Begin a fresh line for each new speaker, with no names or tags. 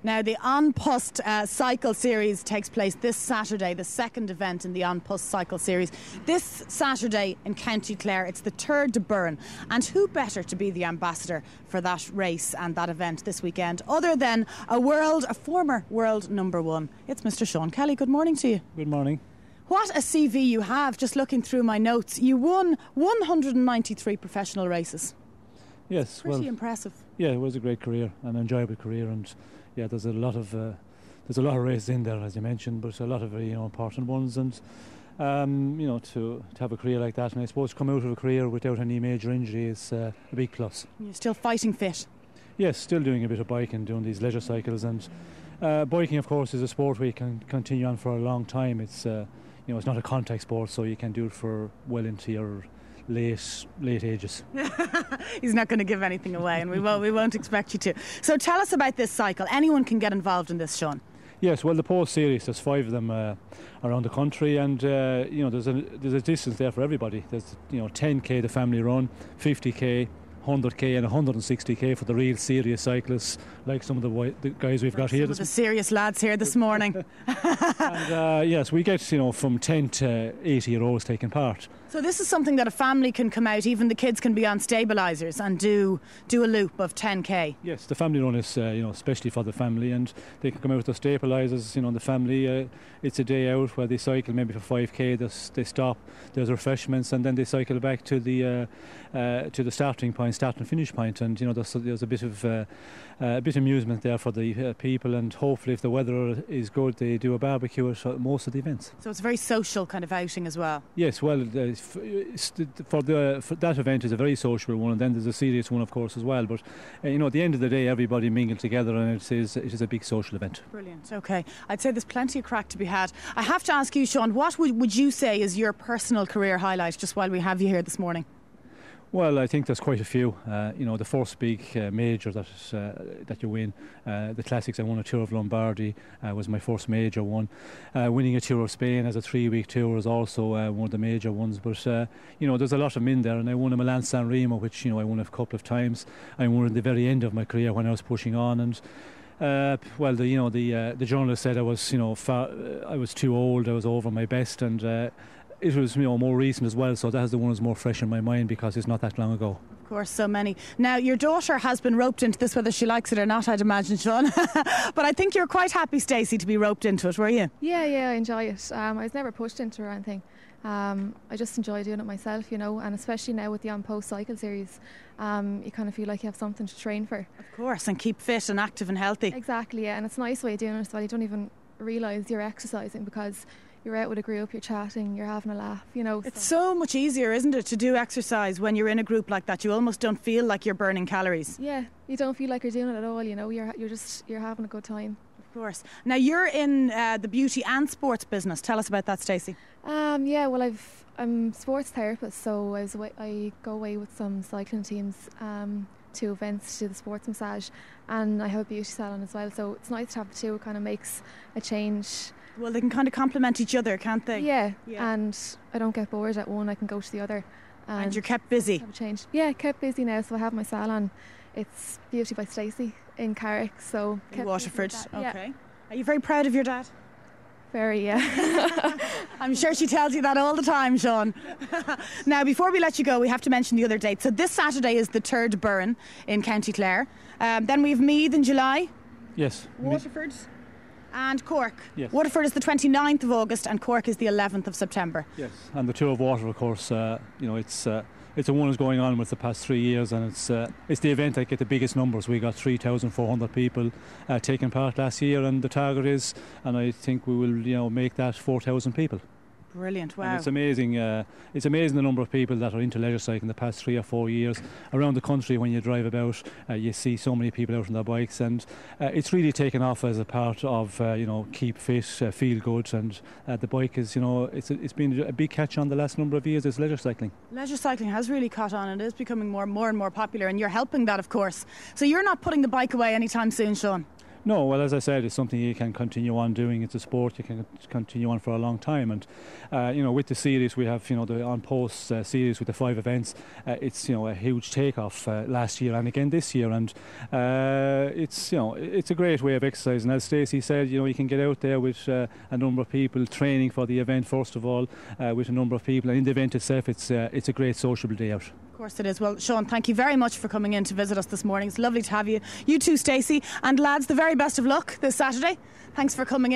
Now, the An Post Cycle Series takes place this Saturday, the second event in the An Post Cycle Series. This Saturday in County Clare, it's the Tour de Burren. And who better to be the ambassador for that race and that event this weekend other than a former world number one? It's Mr. Sean Kelly. Good morning to you.
Good morning.
What a CV you have, just looking through my notes. You won 193 professional races.
Yes,
pretty impressive.
Yeah, it was a great career, an enjoyable career, and yeah, there's a lot of races in there, as you mentioned, but a lot of very important ones, and to have a career like that, and I suppose come out of a career without any major injury is a big plus.
You're still fighting fit?
Yes, still doing a bit of biking, doing these leisure cycles, and biking, of course, is a sport where you can continue on for a long time. It's it's not a contact sport, so you can do it for well into your late ages.
He's not going to give anything away, and we won't expect you to. So tell us about this cycle. Anyone can get involved in this, Sean.
Yes, well, the post series, there's 5 of them around the country, and there's a distance there for everybody. There's 10k the family run, 50k, 100k and 160k for the real serious cyclists, like some of the guys we've got here.
Some of the serious lads here this morning.
And yes, we get from 10 to 80-year-olds taking part.
So this is something that a family can come out, even the kids can be on stabilisers and do a loop of 10k.
Yes, the family run is especially for the family, and they can come out with their stabilisers. The family, it's a day out where they cycle maybe for 5k. They stop, there's refreshments, and then they cycle back to the start and finish point. And there's a bit of amusement there for the people, and hopefully if the weather is good, they do a barbecue at most of the events. So
it's a very social kind of outing as well.
Yes, well, for that event is a very social one, and then there's a serious one, of course, as well. But at the end of the day, everybody mingled together, and it is a big social event.
Brilliant. Okay, I'd say there's plenty of crack to be had. I have to ask you, Sean, what would you say is your personal career highlight, just while we have you here this morning?
Well, I think there's quite a few. The first big major that you win, the classics. I won a Tour of Lombardy, was my first major one. Winning a Tour of Spain as a 3-week tour is also one of the major ones. But there's a lot of them in there, and I won a Milan San Remo, which I won a couple of times. I won at the very end of my career when I was pushing on, and the journalist said I was I was too old, I was over my best, and it was more recent as well, so that is the one that's more fresh in my mind because it's not that long ago.
Of course, so many. Now, your daughter has been roped into this, whether she likes it or not, I'd imagine, Sean. But I think you're quite happy, Stacey, to be roped into it, were you?
Yeah, I enjoy it. I was never pushed into it or anything. I just enjoy doing it myself, and especially now with the An Post Cycle Series, you kind of feel like you have something to train for.
Of course, and keep fit and active and healthy.
Exactly, yeah, and it's a nice way of doing it as well. You don't even realise you're exercising because you're out with a group, you're chatting, you're having a laugh,
It's so much easier, isn't it, to do exercise when you're in a group like that? You almost don't feel like you're burning calories.
Yeah, you don't feel like you're doing it at all, you're having a good time.
Of course. Now, you're in the beauty and sports business. Tell us about that, Stacey.
I'm a sports therapist, so I go away with some cycling teams to events to do the sports massage, and I have a beauty salon as well, so it's nice to have the two. It kind of makes a change.
Well, they can kind of complement each other, can't they?
Yeah, and I don't get bored at one, I can go to the other.
And you're kept busy?
Have a change. Yeah, kept busy now, so I have my salon. It's Beauty by Stacey in Carrick, so
in Waterford. Okay.
Yeah.
Are you very proud of your dad?
Very, yeah.
I'm sure she tells you that all the time, Sean. Now, before we let you go, we have to mention the other date. So this Saturday is the Tour de Burren in County Clare. Then we have Meath in July.
Yes.
Waterford. And Cork.
Yes.
Waterford is the 29th of August and Cork is the 11th of September.
Yes, and the Tour of Water, of course, it's a one that's going on with the past 3 years, and it's the event that get the biggest numbers. We got 3,400 people taking part last year, and the target is, and I think we will make that 4,000 people.
Brilliant, wow.
And it's amazing the number of people that are into leisure cycling the past 3 or 4 years. Around the country, when you drive about, you see so many people out on their bikes, and it's really taken off as a part of keep fit, feel good, and the bike is it's been a big catch on the last number of years. Is leisure cycling. Leisure
cycling has really caught on and is becoming more and more popular, and you're helping that, of course. So you're not putting the bike away anytime soon, Sean?
No, well, as I said, it's something you can continue on doing. It's a sport you can continue on for a long time. And, with the series, we have, the on-post series with the 5 events. It's, a huge takeoff last year and again this year. And it's a great way of exercising. As Stacey said, you can get out there with a number of people training for the event, first of all, with a number of people. And in the event itself, it's a great sociable day out.
Of course it is. Well, Sean, thank you very much for coming in to visit us this morning. It's lovely to have you. You too, Stacey. And lads, the very best of luck this Saturday. Thanks for coming in.